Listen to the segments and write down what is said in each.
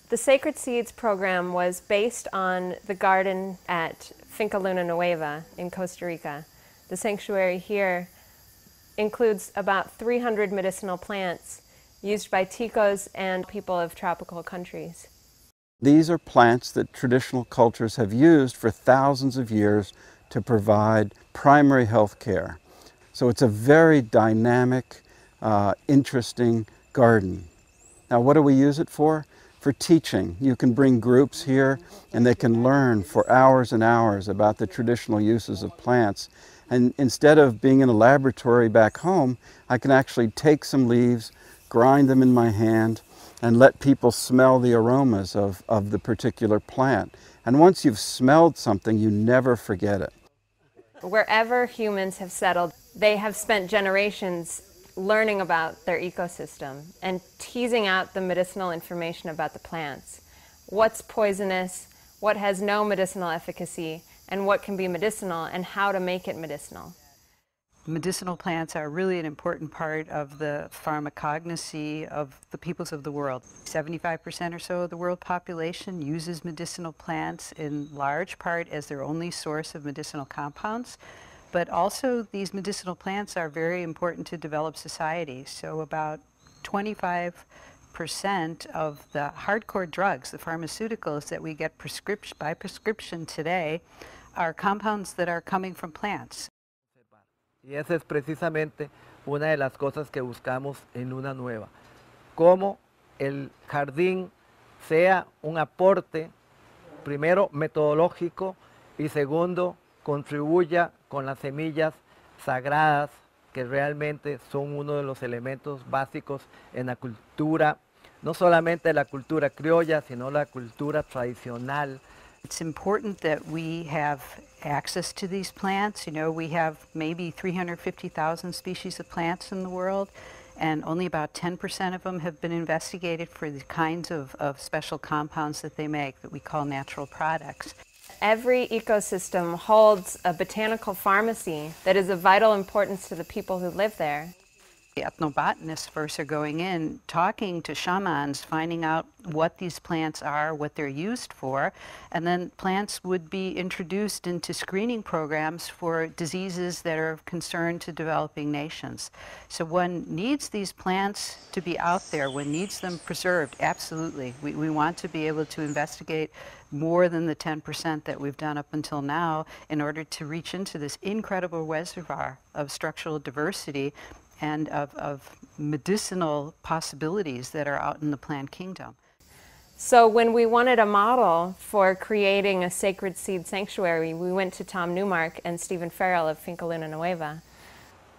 The Sacred Seeds program was based on the garden at Finca Nueva in Costa Rica. The sanctuary here includes about 300 medicinal plants used by Ticos and people of tropical countries. These are plants that traditional cultures have used for thousands of years to provide primary health care. So it's a very dynamic, interesting garden. Now, what do we use it for? For teaching. You can bring groups here and they can learn for hours and hours about the traditional uses of plants. And instead of being in a laboratory back home, I can actually take some leaves, grind them in my hand, and let people smell the aromas of the particular plant. And once you've smelled something, you never forget it. Wherever humans have settled, they have spent generations learning about their ecosystem and teasing out the medicinal information about the plants. What's poisonous, what has no medicinal efficacy, and what can be medicinal, and how to make it medicinal. Medicinal plants are really an important part of the pharmacognosy of the peoples of the world. 75% or so of the world population uses medicinal plants in large part as their only source of medicinal compounds. But also these medicinal plants are very important to developed societies. So about 25% of the hardcore drugs, the pharmaceuticals that we get by prescription today, are compounds that are coming from plants. Y esa es precisamente una de las cosas que buscamos en Luna Nueva. Cómo el jardín sea un aporte, primero metodológico y segundo contribuya con las semillas sagradas que realmente son uno de los elementos básicos en la cultura, no solamente la cultura criolla, sino la cultura tradicional. It's important that we have access to these plants. You know, we have maybe 350,000 species of plants in the world, and only about 10% of them have been investigated for the kinds of special compounds that they make that we call natural products. Every ecosystem holds a botanical pharmacy that is of vital importance to the people who live there. The ethnobotanists first are going in, talking to shamans, finding out what these plants are, what they're used for, and then plants would be introduced into screening programs for diseases that are of concern to developing nations. So one needs these plants to be out there, one needs them preserved, absolutely. We want to be able to investigate more than the 10% that we've done up until now in order to reach into this incredible reservoir of structural diversity and of medicinal possibilities that are out in the plant kingdom. So when we wanted a model for creating a sacred seed sanctuary, we went to Tom Newmark and Stephen Farrell of Finca Nueva.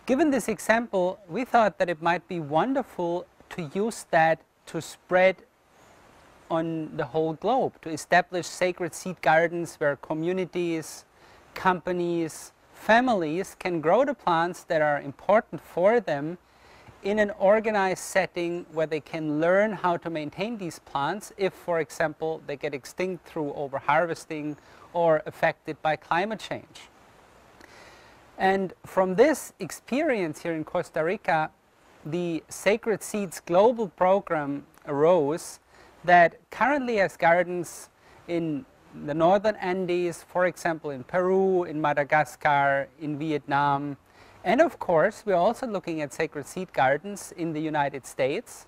Given this example, we thought that it might be wonderful to use that to spread on the whole globe, to establish sacred seed gardens where communities, companies, families can grow the plants that are important for them in an organized setting where they can learn how to maintain these plants if, for example, they get extinct through overharvesting or affected by climate change. And from this experience here in Costa Rica, the Sacred Seeds Global Program arose that currently has gardens in the northern Andes, for example, in Peru, in Madagascar, in Vietnam. And of course, we're also looking at sacred seed gardens in the United States,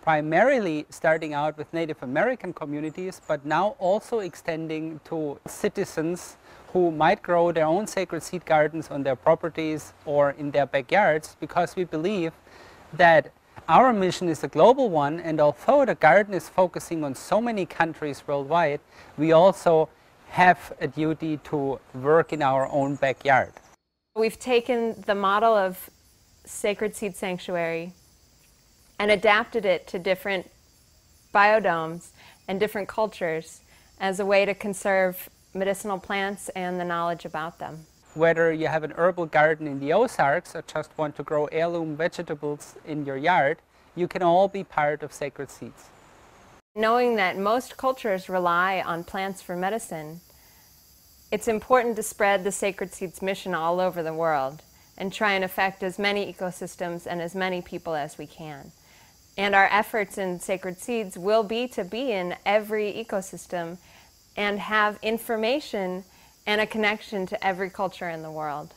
primarily starting out with Native American communities, but now also extending to citizens who might grow their own sacred seed gardens on their properties or in their backyards, because we believe that our mission is a global one, and although the garden is focusing on so many countries worldwide, we also have a duty to work in our own backyard. We've taken the model of Sacred Seed Sanctuary and adapted it to different biodomes and different cultures as a way to conserve medicinal plants and the knowledge about them. Whether you have an herbal garden in the Ozarks or just want to grow heirloom vegetables in your yard, you can all be part of Sacred Seeds. Knowing that most cultures rely on plants for medicine, it's important to spread the Sacred Seeds mission all over the world and try and affect as many ecosystems and as many people as we can. And our efforts in Sacred Seeds will be to be in every ecosystem and have information and a connection to every culture in the world.